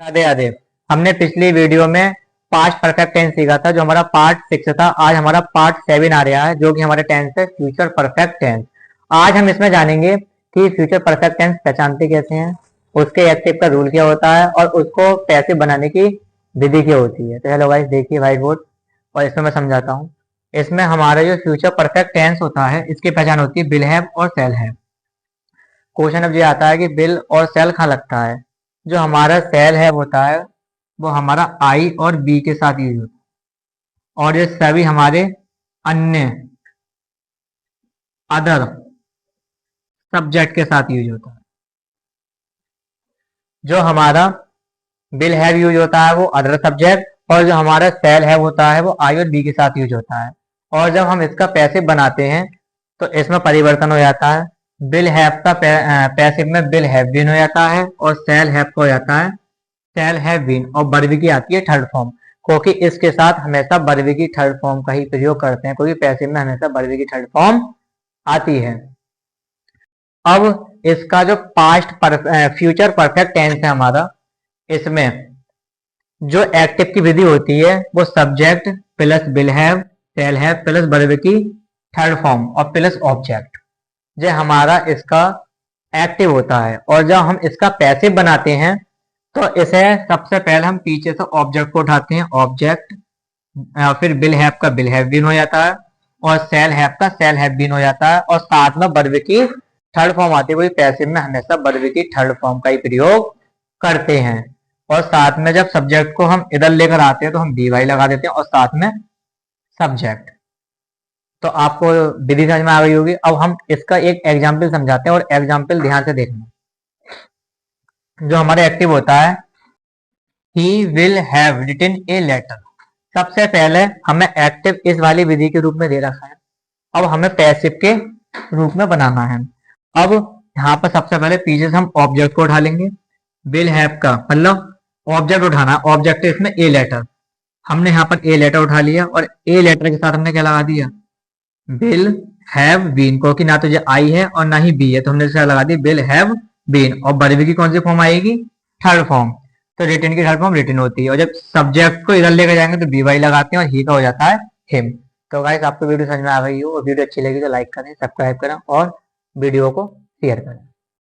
राधे राधे। हमने पिछली वीडियो में पास्ट परफेक्ट टेंस सीखा था, जो हमारा पार्ट 6 था। आज हमारा पार्ट 7 आ रहा है, जो कि हमारे टेंस है फ्यूचर परफेक्ट टेंस। आज हम इसमें जानेंगे कि फ्यूचर परफेक्ट टेंस पहचानते कैसे हैं, उसके एक्टिव का रूल क्या होता है और उसको पैसिव बनाने की विधि क्या होती है। तो हेलो गाइस, देखिए व्हाइट बोर्ड और इसमें मैं समझाता हूँ। इसमें हमारा जो फ्यूचर परफेक्ट टेंस होता है, इसकी पहचान होती है विल हैव और शैल हैव। क्वेश्चन अब ये आता है कि विल और शैल कहाँ लगता है। जो हमारा शैल हैव होता है वो हमारा आई और बी के साथ यूज होता है, और ये सभी हमारे अन्य अदर सब्जेक्ट के साथ यूज होता है। जो हमारा विल हैव यूज होता है वो अदर सब्जेक्ट, और जो हमारा शैल हैव होता है वो आई और बी के साथ यूज होता है। और जब हम इसका पैसिव बनाते हैं तो इसमें परिवर्तन हो जाता है। विल हैव का पैसिव में विल हैव बीन हो जाता है, और शैल हैव का हो जाता है शैल हैव बीन, और वर्ब की आती है थर्ड फॉर्म, क्योंकि इसके साथ हमेशा वर्ब की थर्ड फॉर्म का ही प्रयोग करते हैं, क्योंकि पैसिव में हमेशा वर्ब की थर्ड फॉर्म आती है। अब इसका जो फ्यूचर परफेक्ट टेंस है हमारा, इसमें जो एक्टिव की विधि होती है वो subject plus will have, shall have plus verb की थर्ड फॉर्म और प्लस ऑब्जेक्ट, जो हमारा इसका एक्टिव होता है। और जब हम इसका पैसिव बनाते हैं तो इसे सबसे पहले हम पीछे से ऑब्जेक्ट को उठाते हैं, ऑब्जेक्ट, फिर विल हैव का विल हैव बीन हो जाता है, और शैल हैव का शैल हैव बीन हो जाता है, और साथ में वर्ब की थर्ड फॉर्म आती है। वही पैसिव में हमेशा वर्ब की थर्ड फॉर्म का ही प्रयोग करते हैं। और साथ में जब सब्जेक्ट को हम इधर लेकर आते हैं तो हम डी वाई लगा देते हैं, और साथ में सब्जेक्ट। तो आपको विधि समझ में आ गई होगी। अब हम इसका एक एग्जाम्पल समझाते हैं, और एग्जाम्पल ध्यान से देखना। जो हमारा एक्टिव होता है he will have written a letter, सबसे पहले हमें एक्टिव इस वाली विधि के रूप में दे रखा है। अब हमें पैसिव के रूप में बनाना है। अब यहाँ पर सबसे पहले पीछे से हम ऑब्जेक्ट को उठा लेंगे। विल हैव का मतलब ऑब्जेक्ट उठाना है, ऑब्जेक्ट है इसमें ए लेटर। हमने यहाँ पर ए लेटर उठा लिया, और ए लेटर के साथ हमने क्या लगा दिया, विल हैव बीन, क्योंकि ना तो ये आई है और ना ही बी है, तो हमने इसका लगा दिया विल हैव बीन। और वर्ब की कौन सी फॉर्म आएगी, थर्ड फॉर्म। तो रिटन की थर्ड फॉर्म रिटन होती है, और जब सब्जेक्ट को इधर लेकर जाएंगे तो बी वाई लगाते हैं, और ही का हो जाता है हिम। तो गाइस, आपको वीडियो समझ में आ गई हो, और वीडियो अच्छी लगी तो लाइक करें, सब्सक्राइब करें और वीडियो को शेयर करें।